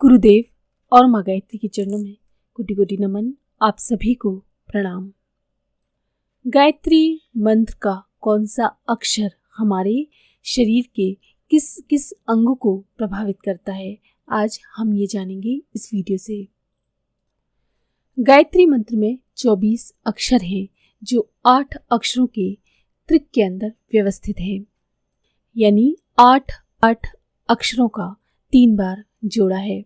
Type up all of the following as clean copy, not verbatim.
गुरुदेव और माँ गायत्री के चरणों में कोटि कोटि नमन। आप सभी को प्रणाम। गायत्री मंत्र का कौन सा अक्षर हमारे शरीर के किस किस अंगों को प्रभावित करता है, आज हम ये जानेंगे इस वीडियो से। गायत्री मंत्र में 24 अक्षर हैं जो 8 अक्षरों के त्रिक के अंदर व्यवस्थित हैं, यानी 8 अक्षरों का 3 बार जोड़ा है।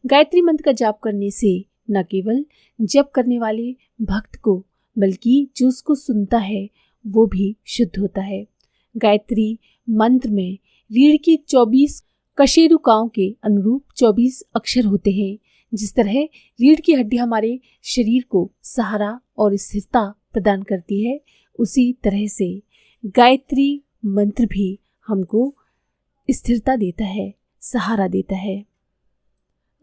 गायत्री मंत्र का जाप करने से न केवल जप करने वाले भक्त को बल्कि जो उसको सुनता है वो भी शुद्ध होता है। गायत्री मंत्र में रीढ़ की 24 कशेरुकाओं के अनुरूप 24 अक्षर होते हैं। जिस तरह रीढ़ की हड्डी हमारे शरीर को सहारा और स्थिरता प्रदान करती है, उसी तरह से गायत्री मंत्र भी हमको स्थिरता देता है, सहारा देता है।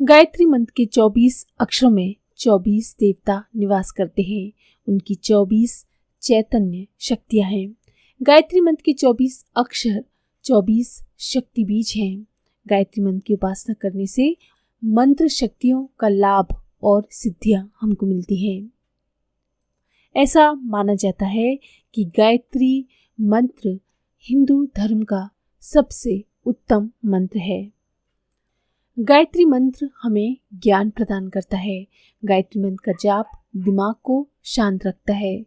गायत्री मंत्र के 24 अक्षरों में 24 देवता निवास करते हैं, उनकी 24 चैतन्य शक्तियां हैं। गायत्री मंत्र के 24 अक्षर 24 शक्ति बीज हैं। गायत्री मंत्र की उपासना करने से मंत्र शक्तियों का लाभ और सिद्धियां हमको मिलती हैं। ऐसा माना जाता है कि गायत्री मंत्र हिंदू धर्म का सबसे उत्तम मंत्र है। गायत्री मंत्र हमें ज्ञान प्रदान करता है। गायत्री मंत्र का जाप दिमाग को शांत रखता है।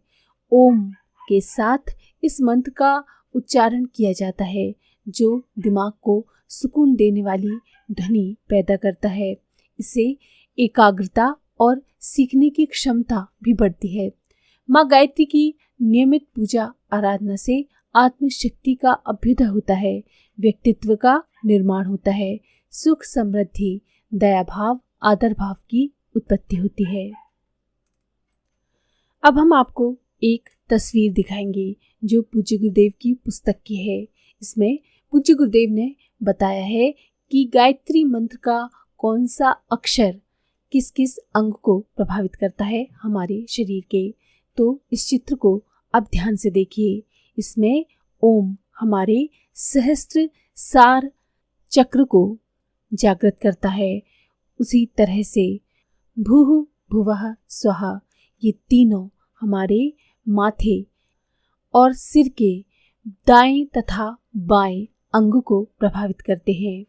ओम के साथ इस मंत्र का उच्चारण किया जाता है, जो दिमाग को सुकून देने वाली ध्वनि पैदा करता है। इससे एकाग्रता और सीखने की क्षमता भी बढ़ती है। माँ गायत्री की नियमित पूजा आराधना से आत्मशक्ति का अभ्युदय होता है, व्यक्तित्व का निर्माण होता है, सुख समृद्धि, दया भाव, आदर भाव की उत्पत्ति होती है। अब हम आपको एक तस्वीर दिखाएंगे जो पूज्य गुरुदेव की पुस्तक की है। इसमें पूज्य गुरुदेव ने बताया है कि गायत्री मंत्र का कौन सा अक्षर किस किस अंग को प्रभावित करता है हमारे शरीर के। तो इस चित्र को आप ध्यान से देखिए। इसमें ओम हमारे सहस्त्र सार चक्र को जागृत करता है। उसी तरह से भूः भुवः स्वः, ये तीनों हमारे माथे और सिर के दाएं तथा बाएं अंग को प्रभावित करते हैं।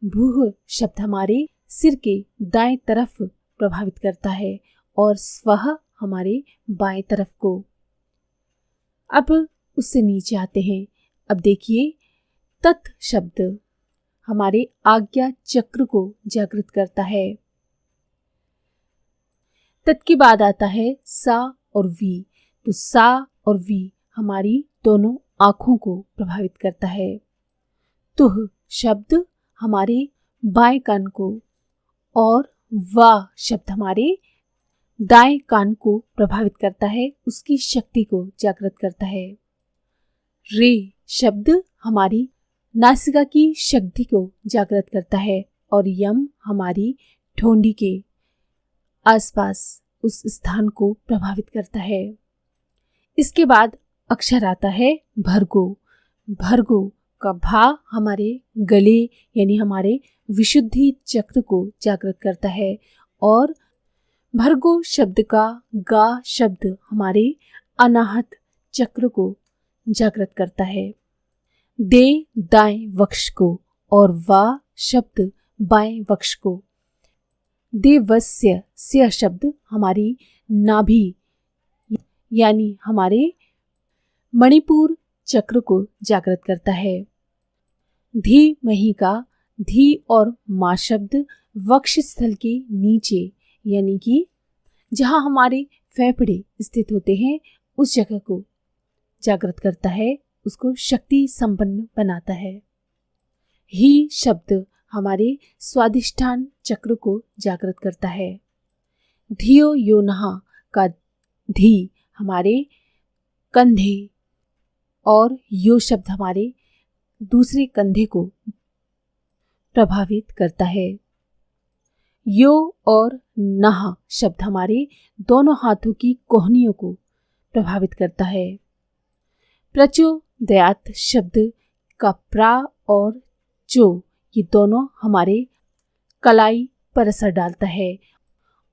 भूः शब्द हमारे सिर के दाएं तरफ प्रभावित करता है और स्वः हमारे बाएं तरफ को। अब उससे नीचे आते हैं। अब देखिए, तत् शब्द हमारे आज्ञा चक्र को जागृत करता है। तत् के बाद आता है सा और वी। तो सा और वी हमारी दोनों आंखों को प्रभावित करता है। तुह शब्द हमारे बाएं कान को और वा शब्द हमारे दाएं कान को प्रभावित करता है, उसकी शक्ति को जागृत करता है। रे शब्द हमारी नासिका की शक्ति को जागृत करता है और यम हमारी ठोंडी के आसपास उस स्थान को प्रभावित करता है। इसके बाद अक्षर आता है भर्गो। भर्गो का भा हमारे गले यानी हमारे विशुद्धि चक्र को जागृत करता है और भर्गो शब्द का गा शब्द हमारे अनाहत चक्र को जागृत करता है। दे दाएं वक्ष को और वा शब्द बाएं वक्ष को। देवस्य स्य शब्द हमारी नाभि यानी हमारे मणिपुर चक्र को जागृत करता है। धी मही का धी और मा शब्द वक्ष स्थल के नीचे यानी कि जहाँ हमारे फेफड़े स्थित होते हैं उस जगह को जागृत करता है, उसको शक्ति संपन्न बनाता है। ही शब्द हमारे स्वादिष्ठान चक्र को जागृत करता है। धियो योनहा का धी हमारे कंधे और यो शब्द हमारे दूसरे कंधे को प्रभावित करता है। यो और नहा शब्द हमारे दोनों हाथों की कोहनियों को प्रभावित करता है। प्रचोदयात शब्द का प्रा और चो ये दोनों हमारे कलाई पर असर डालता है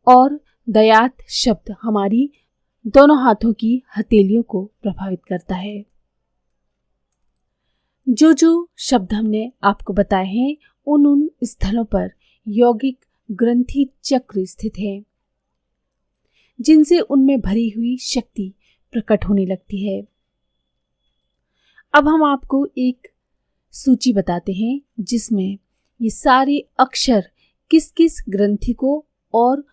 और दयात शब्द हमारी दोनों हाथों की हथेलियों को प्रभावित करता है। जो जो शब्द हमने आपको बताए हैं उन स्थलों पर यौगिक ग्रंथि चक्र स्थित है, जिनसे उनमें भरी हुई शक्ति प्रकट होने लगती है। अब हम आपको एक सूची बताते हैं जिसमें ये सारे अक्षर किस किस ग्रंथि को और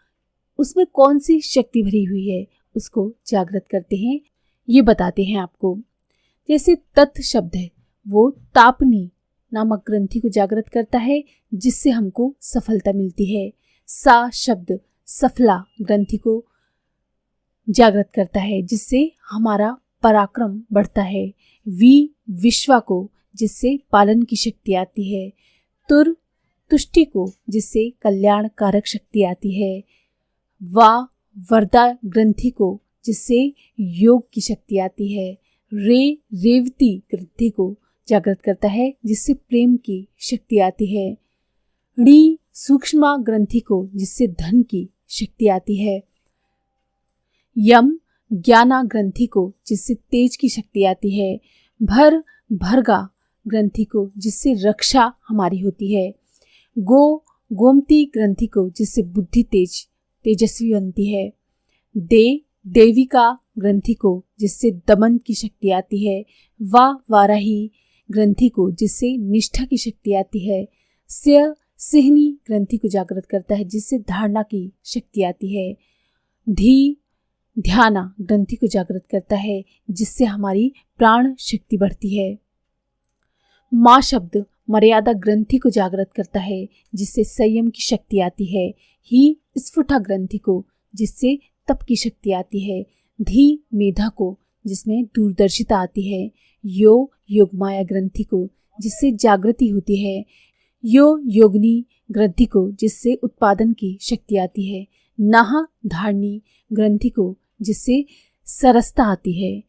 उसमें कौन सी शक्ति भरी हुई है उसको जागृत करते हैं, ये बताते हैं आपको। जैसे तत् शब्द है वो तापनी नामक ग्रंथि को जागृत करता है जिससे हमको सफलता मिलती है। सा शब्द सफला ग्रंथि को जागृत करता है जिससे हमारा पराक्रम बढ़ता है। विश्वा को जिससे पालन की शक्ति आती है। तुष्टि को जिससे कल्याण कारक शक्ति आती है। वर्धा ग्रंथि को जिससे योग की शक्ति आती है। रेवती ग्रंथि को जागृत करता है जिससे प्रेम की शक्ति आती है। सूक्ष्म ग्रंथि को जिससे धन की शक्ति आती है। यम ज्ञाना ग्रंथि को जिससे तेज की शक्ति आती है। भर्गा ग्रंथि को जिससे रक्षा हमारी होती है। गोमती ग्रंथि को जिससे बुद्धि तेजस्वी बनती है। देविका ग्रंथि को जिससे दमन की शक्ति आती है। वाराही ग्रंथि को जिससे निष्ठा की शक्ति आती है। सिहनी ग्रंथि को जागृत करता है जिससे धारणा की शक्ति आती है। ध्याना ग्रंथि को जागृत करता है जिससे हमारी प्राण शक्ति बढ़ती है। माँ शब्द मर्यादा ग्रंथि को जागृत करता है जिससे संयम की शक्ति आती है। ही स्फुटा ग्रंथि को जिससे तप की शक्ति आती है। मेधा को जिसमें दूरदर्शिता आती है। योगमाया ग्रंथि को जिससे जागृति होती है। योगिनी ग्रंथि को जिससे उत्पादन की शक्ति आती है। धारणी ग्रंथि को जिससे सरसता आती है।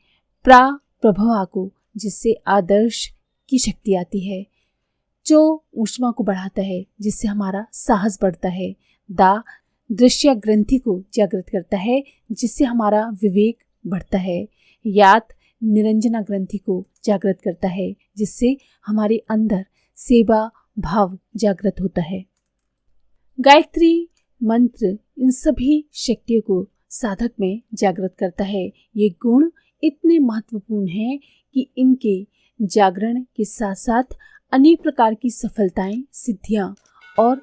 प्रभवा को जिससे आदर्श की शक्ति आती है। ऊष्मा को बढ़ाता है जिससे हमारा साहस बढ़ता है। दृश्य ग्रंथि को जागृत करता है जिससे हमारा विवेक बढ़ता है। निरंजना ग्रंथि को जागृत करता है जिससे हमारे अंदर सेवा भाव जागृत होता है। गायत्री मंत्र इन सभी शक्तियों को साधक में जागृत करता है। ये गुण इतने महत्वपूर्ण हैं कि इनके जागरण के साथ साथ अनेक प्रकार की सफलताएं, सिद्धियां और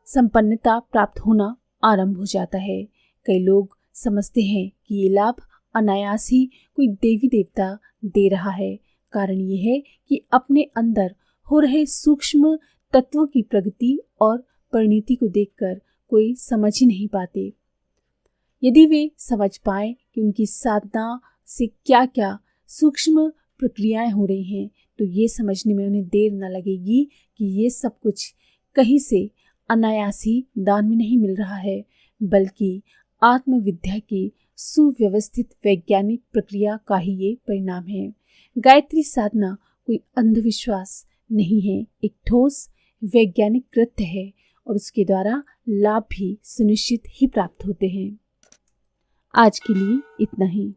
संपन्नता प्राप्त होना आरंभ हो जाता है। कई लोग समझते हैं कि ये लाभ अनायास ही कोई देवी देवता दे रहा है। कारण ये है कि अपने अंदर हो रहे सूक्ष्म तत्वों की प्रगति और परिणति को देखकर कोई समझ ही नहीं पाते। यदि वे समझ पाए कि उनकी साधना से क्या क्या सूक्ष्म प्रक्रियाएं हो रही हैं तो ये समझने में उन्हें देर न लगेगी कि ये सब कुछ कहीं से अनायास ही दान में नहीं मिल रहा है, बल्कि आत्मविद्या की सुव्यवस्थित वैज्ञानिक प्रक्रिया का ही ये परिणाम है। गायत्री साधना कोई अंधविश्वास नहीं है, एक ठोस वैज्ञानिक कृत्य है और उसके द्वारा लाभ भी सुनिश्चित ही प्राप्त होते हैं। आज के लिए इतना ही।